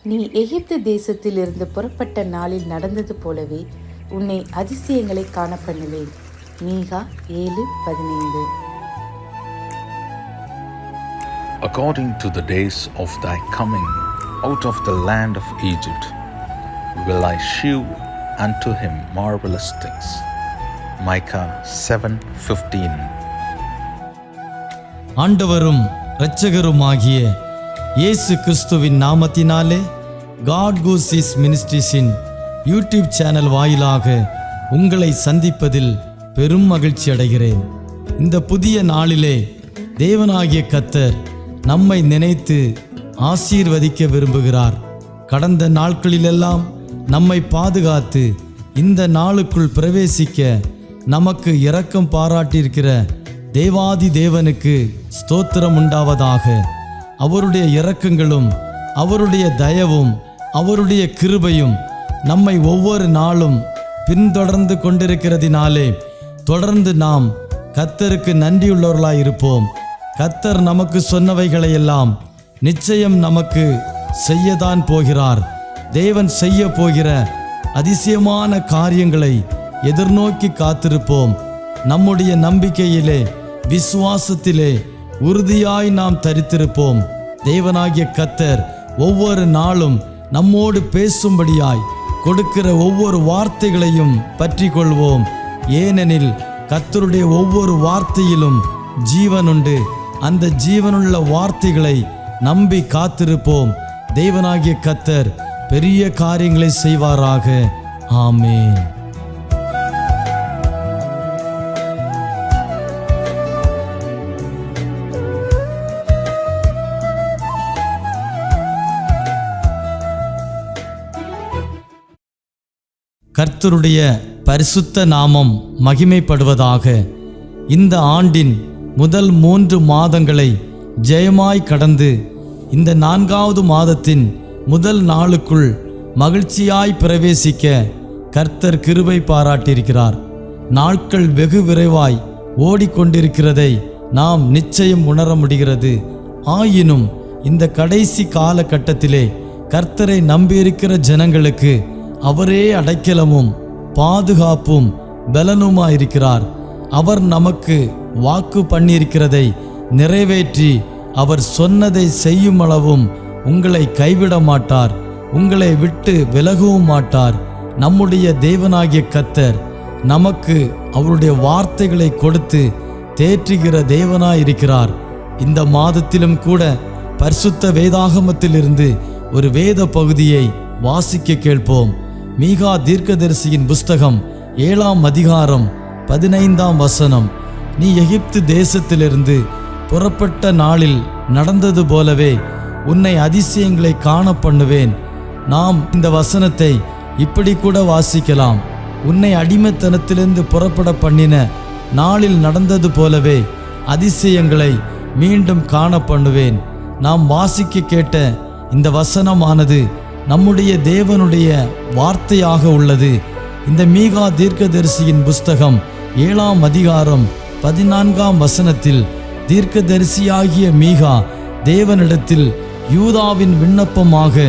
நீ எகிப்து தேசத்திலிருந்து புறப்பட்ட நாளில் நடந்தது போலவே உன்னை அதிசயங்களை காண பண்ணுவேன். மீகா 7:15. According to the days of thy coming out of the land of Egypt, will I shew unto him marvelous things. Micah 7:15. ஆண்டவரும் இரட்சகருமாகிய இயேசு கிறிஸ்துவின் நாமத்தினாலே காட் கூசிஸ் மினிஸ்ட்ரீஸின் யூடியூப் சேனல் வாயிலாக உங்களை சந்திப்பதில் பெரும் மகிழ்ச்சி அடைகிறேன். இந்த புதிய நாளிலே தேவனாகிய கர்த்தர் நம்மை நினைத்து ஆசீர்வதிக்க விரும்புகிறார். கடந்த நாட்களிலெல்லாம் நம்மை பாதுகாத்து இந்த நாளுக்குள் பிரவேசிக்க நமக்கு இரக்கம் பாராட்டியிருக்கிற தேவாதி தேவனுக்கு ஸ்தோத்திரம் உண்டாவதாக. அவருடைய இரக்கங்களும் அவருடைய தயவும் அவருடைய கிருபையும் நம்மை ஒவ்வொரு நாளும் பின்தொடர்ந்து கொண்டிருக்கிறதினாலே தொடர்ந்து நாம் கர்த்தருக்கு நன்றியுள்ளவர்களாய் இருப்போம். கர்த்தர் நமக்கு சொன்னவைகளையெல்லாம் நிச்சயம் நமக்கு செய்யத்தான் போகிறார். தேவன் செய்ய போகிற அதிசயமான காரியங்களை எதிர்நோக்கி காத்திருப்போம். நம்முடைய நம்பிக்கையிலே விசுவாசத்திலே உறுதியாய் நாம் தரித்திருப்போம். தேவனாகிய கர்த்தர் ஒவ்வொரு நாளும் நம்மோடு பேசும்படியாய் கொடுக்கிற ஒவ்வொரு வார்த்தைகளையும் பற்றி கொள்வோம். ஏனெனில் கர்த்தருடைய ஒவ்வொரு வார்த்தையிலும் ஜீவன் உண்டு. அந்த ஜீவனுள்ள வார்த்தைகளை நம்பி காத்திருப்போம். தேவனாகிய கர்த்தர் பெரிய காரியங்களை செய்வாராக. ஆமென். கர்த்தருடைய பரிசுத்த நாமம் மகிமைப்படுவதாக. இந்த ஆண்டின் முதல் 3 மாதங்களை ஜெயமாய் கடந்து இந்த 4வது மாதத்தின் முதல் நாளுக்குள் மகிழ்ச்சியாய் பிரவேசிக்க கர்த்தர் கிருபை பாராட்டியிருக்கிறார். நாட்கள் வெகு விரைவாய் ஓடிக்கொண்டிருக்கிறதை நாம் நிச்சயம் உணர முடிகிறது. ஆயினும் இந்த கடைசி காலகட்டத்திலே கர்த்தரை நம்பியிருக்கிற ஜனங்களுக்கு அவரே அடைக்கலமும் பாதுகாப்பும் பலனுமாயிருக்கிறார். அவர் நமக்கு வாக்கு பண்ணியிருக்கிறதை நிறைவேற்றி அவர் சொன்னதை செய்யும் அளவும் உங்களை கைவிட மாட்டார், உங்களை விட்டு விலகவும் மாட்டார். நம்முடைய தேவனாகிய கர்த்தர் நமக்கு அவருடைய வார்த்தைகளை கொடுத்து தேற்றுகிற தேவனாயிருக்கிறார். இந்த மாதத்திலும் கூட பரிசுத்த வேதாகமத்திலிருந்து ஒரு வேத பகுதியை வாசிக்க கேட்போம். மீகா தீர்க்கதரிசியின் புஸ்தகம் 7ஆம் அதிகாரம் 15ஆம் வசனம். நீ எகிப்து தேசத்திலிருந்து புறப்பட்ட நாளில் நடந்தது போலவே உன்னை அதிசயங்களை காண பண்ணுவேன். நாம் இந்த வசனத்தை இப்படி கூட வாசிக்கலாம். உன்னை அடிமைத்தனத்திலிருந்து புறப்பட பண்ணின நாளில் நடந்தது போலவே அதிசயங்களை மீண்டும் காண பண்ணுவேன். நாம் வாசிக்க கேட்ட இந்த வசனமானது நம்முடைய தேவனுடைய வார்த்தையாக உள்ளது. இந்த மீகா தீர்க்கதரிசியின் புஸ்தகம் 7ஆம் அதிகாரம் 14ஆம் வசனத்தில் தீர்க்கதரிசியாகிய மீகா தேவனிடத்தில் யூதாவின் விண்ணப்பமாக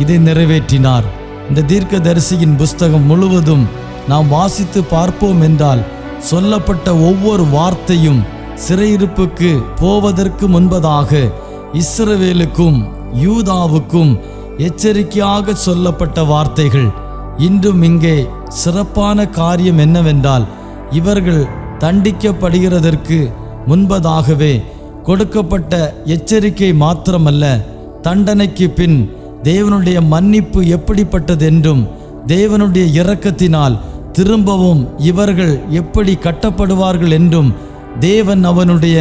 இதை நிறைவேற்றினார். இந்த தீர்க்கதரிசியின் புஸ்தகம் முழுவதும் நாம் வாசித்து பார்ப்போம் என்றால் சொல்லப்பட்ட ஒவ்வொரு வார்த்தையும் சிறையிருப்புக்கு போவதற்கு முன்பதாக இஸ்ரவேலுக்கும் யூதாவுக்கும் எச்சரிக்கையாக சொல்லப்பட்ட வார்த்தைகள். இன்றும் இங்கே சிறப்பான காரியம் என்னவென்றால் இவர்கள் தண்டிக்கப்படுகிறதற்கு முன்பதாகவே கொடுக்கப்பட்ட எச்சரிக்கை மாத்திரமல்ல, தண்டனைக்கு பின் தேவனுடைய மன்னிப்பு எப்படிப்பட்டது என்றும் தேவனுடைய இரக்கத்தினால் திரும்பவும் இவர்கள் எப்படி கட்டப்படுவார்கள் என்றும் தேவன் அவனுடைய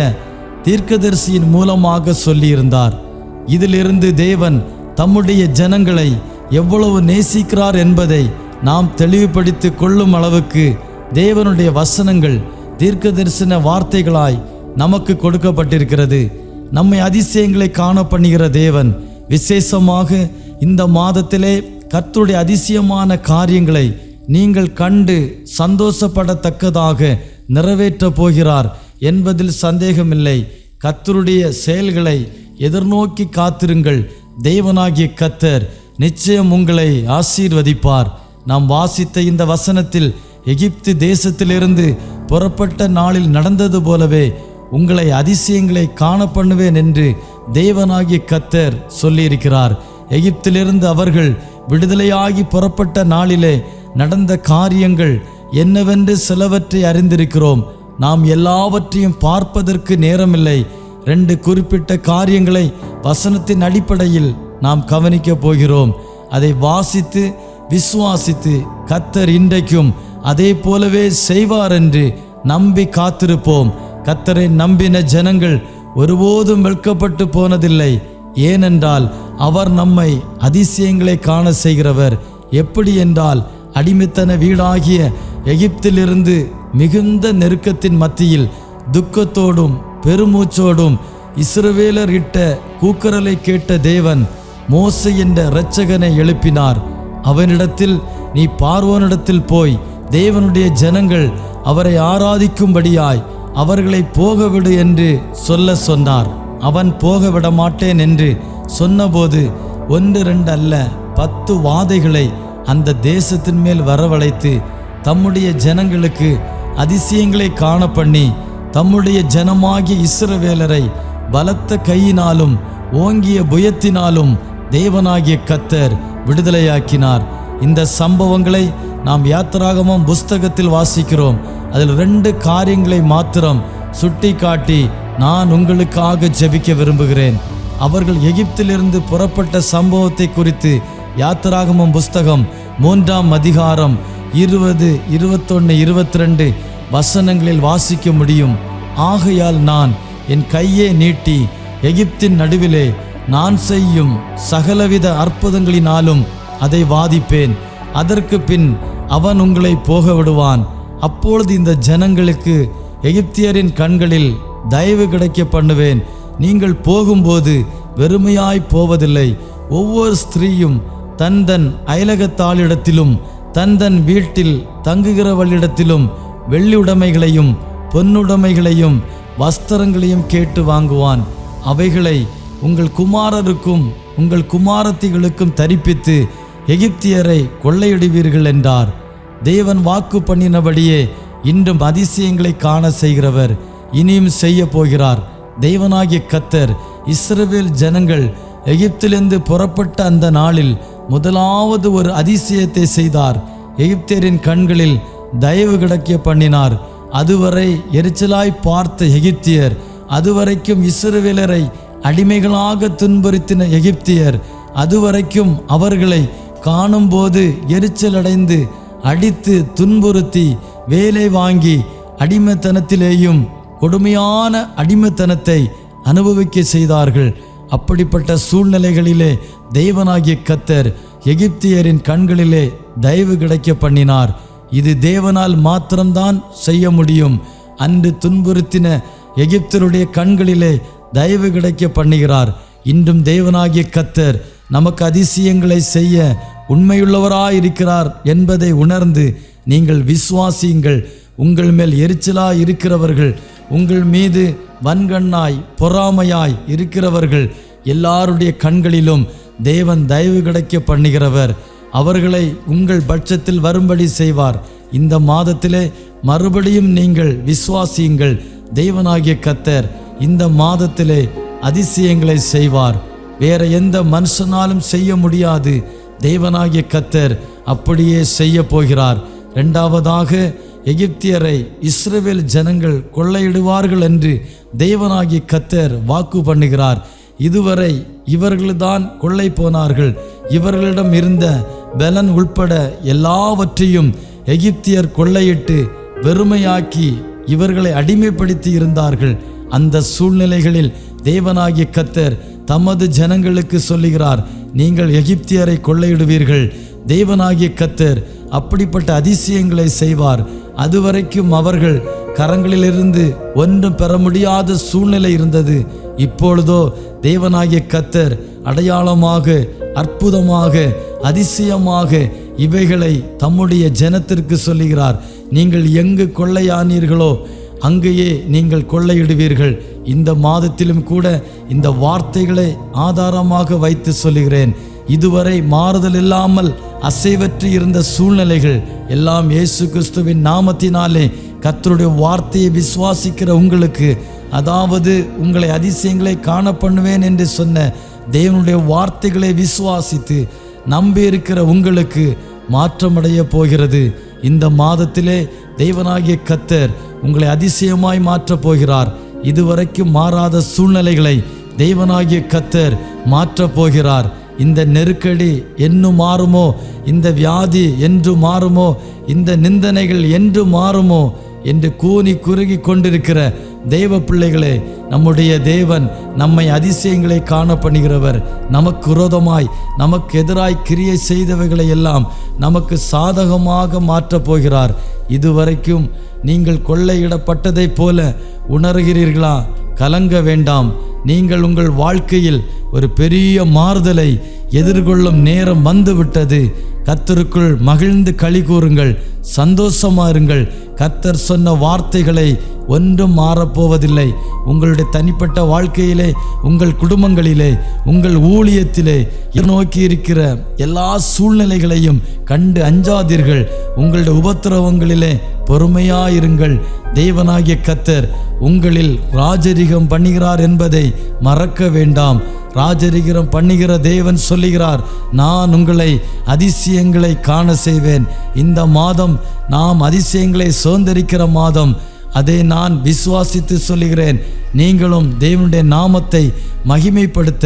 தீர்க்கதரிசியின் மூலமாக சொல்லியிருந்தார். இதிலிருந்து தேவன் தம்முடைய ஜனங்களை எவ்வளவு நேசிக்கிறார் என்பதை நாம் தெளிவுபடுத்திக் கொள்ளும் அளவுக்கு தேவனுடைய வசனங்கள் தீர்க்க தரிசன வார்த்தைகளாய் நமக்கு கொடுக்கப்பட்டிருக்கிறது. நம்மை அதிசயங்களை காண பண்ணுகிற தேவன் விசேஷமாக இந்த மாதத்திலே கர்த்தருடைய அதிசயமான காரியங்களை நீங்கள் கண்டு சந்தோஷப்படத்தக்கதாக நிறைவேற்ற போகிறார் என்பதில் சந்தேகமில்லை. கர்த்தருடைய செயல்களை எதிர்நோக்கி காத்திருங்கள். தேவனாகிய கர்த்தர் நிச்சயம் உங்களை ஆசீர்வதிப்பார். நாம் வாசித்த இந்த வசனத்தில் எகிப்து தேசத்திலிருந்து புறப்பட்ட நாளில் நடந்தது போலவே உங்களை அதிசயங்களை காண பண்ணுவேன் என்று தேவனாகிய கர்த்தர் சொல்லியிருக்கிறார். எகிப்திலிருந்து அவர்கள் விடுதலையாகி புறப்பட்ட நாளிலே நடந்த காரியங்கள் என்னவென்று சிலவற்றை அறிந்திருக்கிறோம். நாம் எல்லாவற்றையும் பார்ப்பதற்கு நேரமில்லை. 2 குறிப்பிட்ட காரியங்களை வசனத்தின் அடிப்படையில் நாம் கவனிக்கப் போகிறோம். அதை வாசித்து விசுவாசித்து கர்த்தர் இன்றைக்கும் அதே போலவே செய்வார் என்று நம்பி காத்திருப்போம். கர்த்தரை நம்பின ஜனங்கள் ஒருபோதும் வெட்கப்பட்டு போனதில்லை. ஏனென்றால் அவர் நம்மை அதிசயங்களை காண செய்கிறவர். எப்படி என்றால், அடிமைத்தன வீடாகிய எகிப்திலிருந்து மிகுந்த நெருக்கத்தின் மத்தியில் துக்கத்தோடும் பெருமூச்சோடும் இஸ்ரவேலர் இட்ட கூக்குரலை கேட்ட தேவன் மோசே என்ற இரட்சகனை எழுப்பினார். அவனிடத்தில், நீ பார்வோனிடத்தில் போய் தேவனுடைய ஜனங்கள் அவரை ஆராதிக்கும்படியாய் அவர்களை போகவிடு என்று சொன்னார். அவன் போகவிட மாட்டேன் என்று சொன்னபோது 1 2 அல்ல 10 வாதைகளை அந்த தேசத்தின் மேல் வரவழைத்து தம்முடைய ஜனங்களுக்கு அதிசயங்களை காண பண்ணி தம்முடைய ஜனமாகிய இஸ்ரவேலரை பலத்த கையினாலும் ஓங்கிய புயத்தினாலும் தேவனாகிய கர்த்தர் விடுதலையாக்கினார். இந்த சம்பவங்களை நாம் யாத்திராகமம் புஸ்தகத்தில் வாசிக்கிறோம். அதில் 2 காரியங்களை மாத்திரம் சுட்டி காட்டி நான் உங்களுக்காக ஜெபிக்க விரும்புகிறேன். அவர்கள் எகிப்திலிருந்து புறப்பட்ட சம்பவத்தை குறித்து யாத்திராகமம் புஸ்தகம் 3ஆம் அதிகாரம் 20, 21, 22 வசனங்களில் வாசிக்க முடியும். ஆகையால் நான் என் கையை நீட்டி எகிப்தின் நடுவிலே நான் செய்யும் சகலவித அற்புதங்களினாலும் அதை வாதிப்பேன். அதற்கு பின் அவன் உங்களை போக விடுவான். அப்பொழுது இந்த ஜனங்களுக்கு எகிப்தியரின் கண்களில் தயவு கிடைக்க பண்ணுவேன். நீங்கள் போகும்போது வெறுமையாய் போவதில்லை. ஒவ்வொரு ஸ்திரீயும் தன் அயலகத்தாளிடத்திலும் தன் வீட்டில் தங்குகிறவளிடத்திலும் வெள்ளியுடைமைகளையும் பொன்னுடைமைகளையும் வஸ்திரங்களையும் கேட்டு வாங்குவான். அவைகளை உங்கள் குமாரருக்கும் உங்கள் குமாரத்திகளுக்கும் தரிப்பித்து எகிப்தியரை கொள்ளையிடுவீர்கள் என்றார். தேவன் வாக்கு பண்ணினபடியே இன்றும் அதிசயங்களை காண செய்கிறவர், இனியும் செய்ய போகிறார். தேவனாகிய கர்த்தர் இஸ்ரவேல் ஜனங்கள் எகிப்திலிருந்து புறப்பட்ட அந்த நாளில் முதலாவது ஒரு அதிசயத்தை செய்தார். எகிப்தியரின் கண்களில் தயவு கிடைக்க பண்ணினார். அதுவரை எரிச்சலாய் பார்த்த எகிப்தியர், அதுவரைக்கும் இஸ்ரவேலரை அடிமைகளாக துன்புறுத்தின எகிப்தியர், அதுவரைக்கும் அவர்களை காணும்போது எரிச்சலடைந்து அடித்து துன்புறுத்தி வேலை வாங்கி அடிமைத்தனத்திலேயும் கொடுமையான அடிமைத்தனத்தை அனுபவிக்க செய்தார்கள். அப்படிப்பட்ட சூழ்நிலைகளிலே தேவனாகிய கர்த்தர் எகிப்தியரின் கண்களிலே தயவு கிடைக்க பண்ணினார். இது தேவனால் மாத்திரம்தான் செய்ய முடியும். அன்று துன்புறுத்தின எகிப்தருடைய கண்களிலே தயவு கிடைக்க பண்ணுகிறார். இன்றும் தேவனாகிய கர்த்தர் நமக்கு அதிசயங்களை செய்ய உண்மையுள்ளவராயிருக்கிறார் என்பதை உணர்ந்து நீங்கள் விசுவாசியுங்கள். உங்கள் மேல் எரிச்சலாய் இருக்கிறவர்கள், உங்கள் மீது வன்கண்ணாய் பொறாமையாய் இருக்கிறவர்கள் எல்லாருடைய கண்களிலும் தேவன் தயவு கிடைக்க பண்ணுகிறவர். அவர்களை உங்கள் பட்சத்தில் வரும்படி செய்வார். இந்த மாதத்திலே மறுபடியும் நீங்கள் விசுவாசியுங்கள். தேவனாகிய கர்த்தர் இந்த மாதத்திலே அதிசயங்களை செய்வார். வேற எந்த மனுஷனாலும் செய்ய முடியாது. தேவனாகிய கர்த்தர் அப்படியே செய்ய போகிறார். 2வதாக, எகிப்தியரை இஸ்ரவேல் ஜனங்கள் கொள்ளையிடுவார்கள் என்று தேவனாகிய கர்த்தர் வாக்கு பண்ணுகிறார். இதுவரை இவர்கள்தான் கொள்ளை போனார்கள். இவர்களிடம் இருந்த பலன் உள்பட எல்லாவற்றையும் எகிப்தியர் கொள்ளையிட்டு வெறுமையாக்கி இவர்களை அடிமைப்படுத்தி இருந்தார்கள். அந்த சூழ்நிலைகளில் தேவனாகிய கர்த்தர் தமது ஜனங்களுக்கு சொல்லுகிறார், நீங்கள் எகிப்தியரை கொள்ளையிடுவீர்கள். தேவனாகிய கர்த்தர் அப்படிப்பட்ட அதிசயங்களை செய்வார். அதுவரைக்கும் அவர்கள் கரங்களிலிருந்து ஒன்றும் பெற முடியாத சூழ்நிலை இருந்தது. இப்பொழுதோ தேவனாகிய கர்த்தர் அடையாளமாக, அற்புதமாக, அதிசயமாக இவைகளை தம்முடைய ஜனத்திற்கு சொல்லுகிறார். நீங்கள் எங்கு கொள்ளையானீர்களோ அங்கேயே நீங்கள் கொள்ளையிடுவீர்கள். இந்த மாதத்திலும் கூட இந்த வார்த்தைகளை ஆதாரமாக வைத்து சொல்லுகிறேன். இதுவரை மாறுதல் இல்லாமல் அசைவற்று இருந்த சூழ்நிலைகள் எல்லாம் இயேசு கிறிஸ்துவின் நாமத்தினாலே கர்த்தருடைய வார்த்தையை விசுவாசிக்கிற உங்களுக்கு, அதாவது உங்களை அதிசயங்களை காண பண்ணுவேன் என்று சொன்ன தேவனுடைய வார்த்தைகளை விசுவாசித்து நம்பியிருக்கிற உங்களுக்கு மாற்றமடைய போகிறது. இந்த மாதத்திலே தேவனாகிய கர்த்தர் உங்களை அதிசயமாய் மாற்றப் போகிறார். இதுவரைக்கும் மாறாத சூழ்நிலைகளை தேவனாகிய கர்த்தர் மாற்றப் போகிறார். இந்த நெருக்கடி என்று மாறுமோ, இந்த வியாதி என்று மாறுமோ, இந்த நிந்தனைகள் என்று மாறுமோ என்று கூனி குறுகி கொண்டிருக்கிற தேவ பிள்ளைகளே, நம்முடைய தேவன் நம்மை அதிசயங்களை காண பண்ணுகிறவர். நமக்கு விரோதமாய் நமக்கு எதிராய் கிரியை செய்தவைகளை எல்லாம் நமக்கு சாதகமாக மாற்றப் போகிறார். இதுவரைக்கும் நீங்கள் கொள்ளையிடப்பட்டதைப் போல உணர்கிறீர்களா? கலங்க வேண்டாம். நீங்கள் உங்கள் வாழ்க்கையில் ஒரு பெரிய மாறுதலை எதிர்கொள்ளும் நேரம் வந்துவிட்டது. கர்த்தருக்குள் மகிழ்ந்து களி கூறுங்கள், சந்தோஷமா இருங்கள். கர்த்தர் சொன்ன வார்த்தைகளை ஒன்றும் மாறப்போவதில்லை. உங்களுடைய தனிப்பட்ட வாழ்க்கையிலே, உங்கள் குடும்பங்களிலே, உங்கள் ஊழியத்திலே நோக்கி இருக்கிற எல்லா சூழ்நிலைகளையும் கண்டு அஞ்சாதீர்கள். உங்களுடைய உபத்திரவங்களிலே பொறுமையாயிருங்கள். தேவனாகிய கர்த்தர் உங்களில் ராஜரிகம் பண்ணுகிறார் என்பதை மறக்க வேண்டாம். ராஜரிகம் பண்ணுகிற தேவன் சொல்லுகிறார், நான் உங்களை அதிசயங்களை காண செய்வேன். இந்த மாதம் நாம் அதிசயங்களை சுதந்தரிக்கிற மாதம். அதை நான் விசுவாசித்து சொல்லுகிறேன். நீங்களும் தேவனுடைய நாமத்தை மகிமைப்படுத்த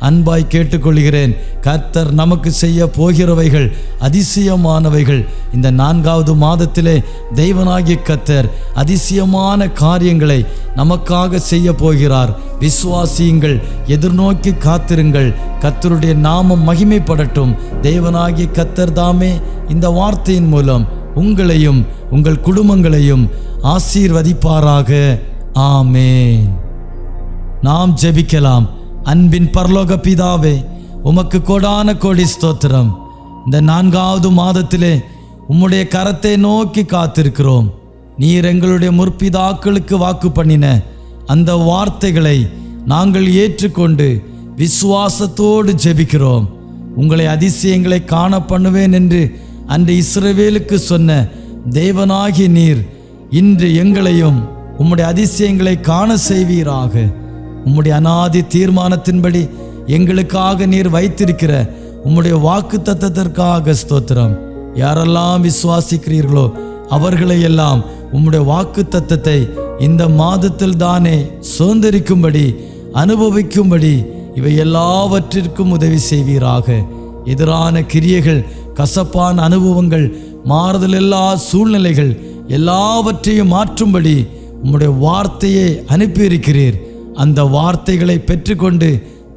அன்பாய் கேட்டுக்கொள்கிறேன். கர்த்தர் நமக்கு செய்ய போகிறவைகள் அதிசயமானவைகள். இந்த 4வது மாதத்திலே தேவனாகிய கர்த்தர் அதிசயமான காரியங்களை நமக்காக செய்ய போகிறார். விசுவாசியுங்கள், எதிர்நோக்கி காத்திருங்கள். கர்த்தருடைய நாமம் மகிமைப்படட்டும். தேவனாகிய கர்த்தர் தாமே இந்த வார்த்தையின் மூலம் உங்களையும் உங்கள் குடும்பங்களையும் ஆசீர்வதிப்பாராக. ஆமேன். நாம் ஜெபிக்கலாம். அன்பின் பரலோக பிதாவே, உமக்கு கோடான கோடி ஸ்தோத்திரம். இந்த 4வது மாதத்திலே உம்முடைய கரத்தை நோக்கி காத்திருக்கிறோம். நீர் எங்களுடைய முற்பிதாக்களுக்கு வாக்கு பண்ணின அந்த வார்த்தைகளை நாங்கள் ஏற்றுக்கொண்டு விசுவாசத்தோடு ஜெபிக்கிறோம். உங்களை அதிசயங்களை காண பண்ணுவேன் என்று அன்று இஸ்ரவேலுக்கு சொன்ன தேவனாகிய நீர் இன்று எங்களையும் உம்முடைய அதிசயங்களை காண செய்வீராக. உம்முடைய அநாதி தீர்மானத்தின்படி எங்களுக்காக நீர் வைத்திருக்கிற உம்முடைய வாக்கு தத்தத்திற்காக ஸ்தோத்திரம். யாரெல்லாம் விசுவாசிக்கிறீர்களோ அவர்களை எல்லாம் உம்முடைய வாக்கு தத்தத்தை இந்த மாதத்தில் தானே சுதந்திரிக்கும்படி அனுபவிக்கும்படி இவை எல்லாவற்றிற்கும் உதவி செய்வீராக. எதிரான கிரியைகள், கசப்பான அனுபவங்கள், மாறுதல் எல்லா சூழ்நிலைகள் எல்லாவற்றையும் மாற்றும்படி உம்முடைய வார்த்தையை அனுப்பியிருக்கிறீர். அந்த வார்த்தைகளை பெற்றுக்கொண்டு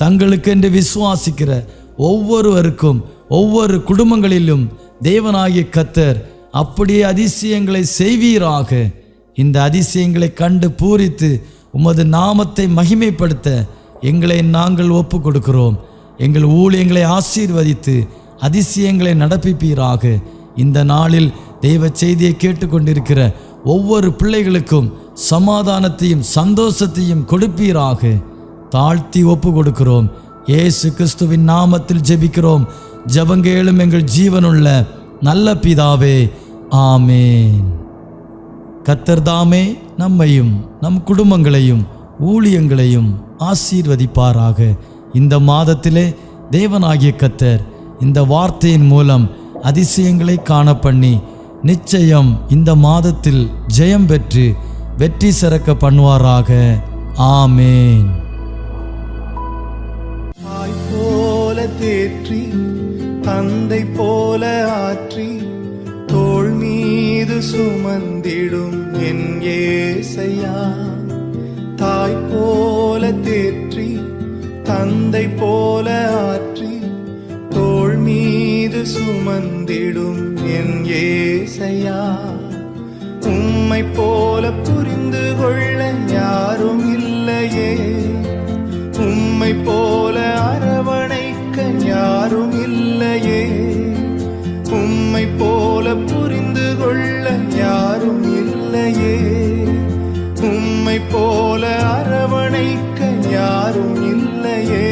தங்களுக்கென்று விசுவாசிக்கிற ஒவ்வொருவருக்கும் ஒவ்வொரு குடும்பங்களிலும் தேவனாகிய கர்த்தர் அப்படியே அதிசயங்களை செய்வீராக. இந்த அதிசயங்களை கண்டு பூரித்து உமது நாமத்தை மகிமைப்படுத்த எங்களை நாங்கள் ஒப்பு கொடுக்கிறோம். எங்கள் ஊழியங்களை ஆசீர்வதித்து அதிசயங்களை நடப்பிப்பீராக. இந்த நாளில் தெய்வ செய்தியை கேட்டுக்கொண்டிருக்கிற ஒவ்வொரு பிள்ளைகளுக்கும் சமாதானத்தையும் சந்தோஷத்தையும் கொடுப்பீராக. தாழ்த்தி ஒப்பு கொடுக்கிறோம். இயேசு கிறிஸ்துவின் நாமத்தில் ஜெபிக்கிறோம். ஜெபங்கேளும் எங்கள் ஜீவனுள்ள நல்ல பிதாவே, ஆமேன். கர்த்தர் தாமே நம்மையும் நம் குடும்பங்களையும் ஊழியங்களையும் ஆசீர்வதிப்பாராக. இந்த மாதத்திலே தேவனாகிய கர்த்தர் இந்த வார்த்தையின் மூலம் அதிசயங்களை காண பண்ணி நிச்சயம் இந்த மாதத்தில் ஜெயம் பெற்று வெற்றி சிறக்க பண்ணுவாராக. ஆமேன். தாய் போல தேற்றி தந்தை போல ஆற்றி தோள் மீது சுமந்திடும் என் ஏசையா. தாய் போல தேற்றி தந்தை போல ஆற்றி தோள் மீது சுமந்திடும் என் ஏசையா. உம்மை போல புரிந்து கொள்ள யாரும் இல்லையே, உம்மை போல அரவணைக்க யாரும் இல்லையே, உம்மை போல புரிந்து கொள்ள யாரும் இல்லையே, உம்மை போல அரவணைக்க யாரும் இல்லையே.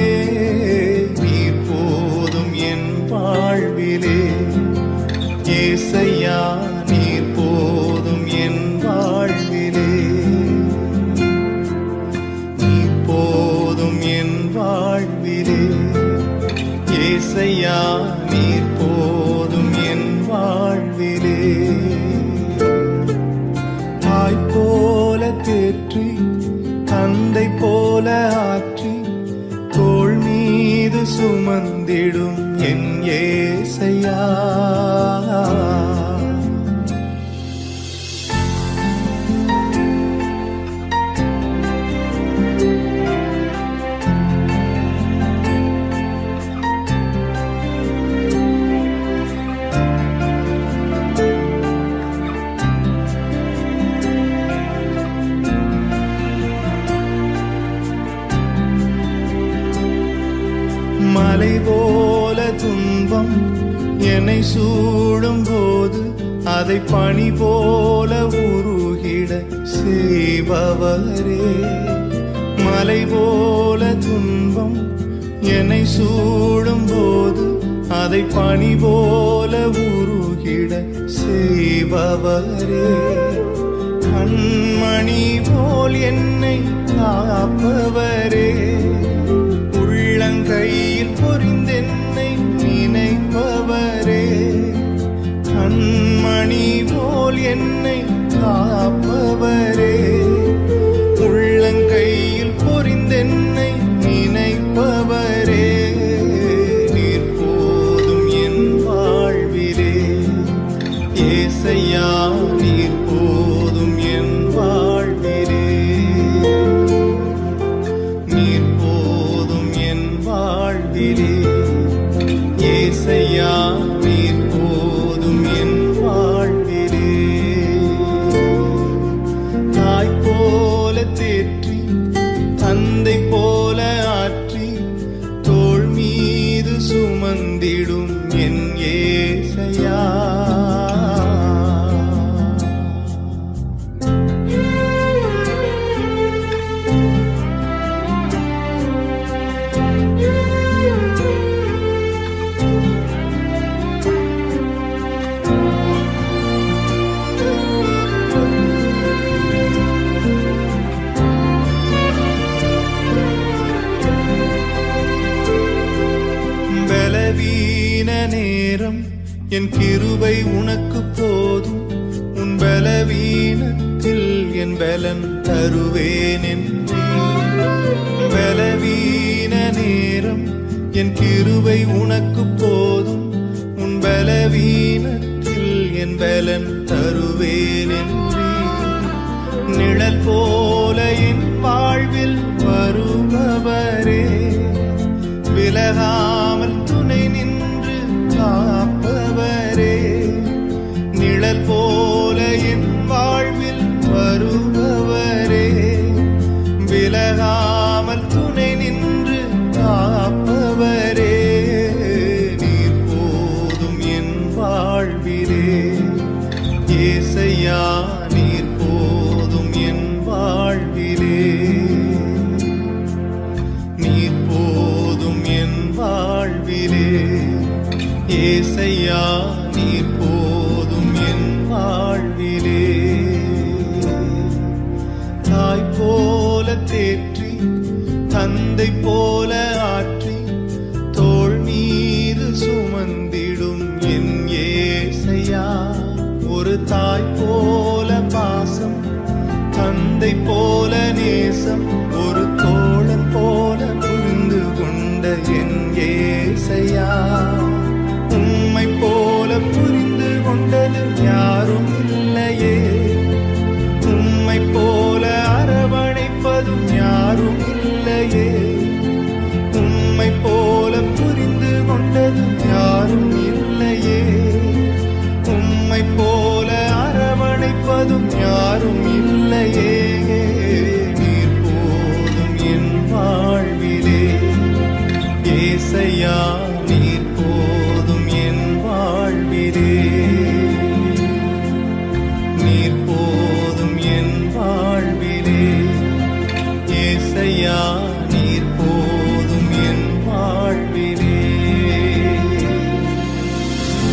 நீர் போதும் வாழ்விலே. ஏசையா நீர் போதும் என் வாழ்விலே, நீர் போதும் என் வாழ்விலே. ஏசையா நீர் போதும் என் வாழ்விலே. தாய் போல தேற்றி தந்தை போல ஆற்றி தோள் மீது சுமந்திடும் என் ஏசையா. மலை போல துன்பம் என்னை சூடும் போது அதை பனி போல உருகிட செய்பவரே. மலை போல துன்பம் என்னை சூடும் போது அதை பனி போல உருகிட செய்பவரே. கண்மணி போல் என்னை காப்பவரே. உள்ளங்கையில் பொறிந்தென்னை நினைப்பவரே. கண்மணி போல் என்னை காப்பவரே. உள்ளங்கையில் பொறிந்தென்னை நினைப்பவரே. நீர் போதும் என் வாழ்விலே. ஏசையா நீர் போதும் என் வாழ்விலே. நீர் போதும் என் வாழ்விலே. ஏசையா நீர் போதும் என் வாழ்விலே. தாய் போல தேற்றி தந்தை போல ஆற்றி தோள் மீது சுமந்திடும் என் ஏசையா. பலவீன நேரம் என் கிருபை உனக்கு போதும். உன் பலவீனத்தில் என் பலன் தருவேன் என்றே. பலவீன நேரம் என் கிருபை உனக்கு போதும். உன் பலவீனத்தில் என் பலன் தருவேன் என்றே. நிழல் போல என் வாழ்வில் வருபவரே. விலகாமல் துணை நின்று காப்பவரே. நிழல் போல என் வாழ்வில் வருபவரே. விலகாமல் துணை நின்று காப்பவரே. நீர் போதும் என் வாழ்விலே. ஏசையா நீர் போதும் என் வாழ்விலே. நீர் போதும் என் வாழ்விலே. ஏசையா நீர் போதும் என் வாழ்விலே. தாய் போல தேற்றி தந்தை போல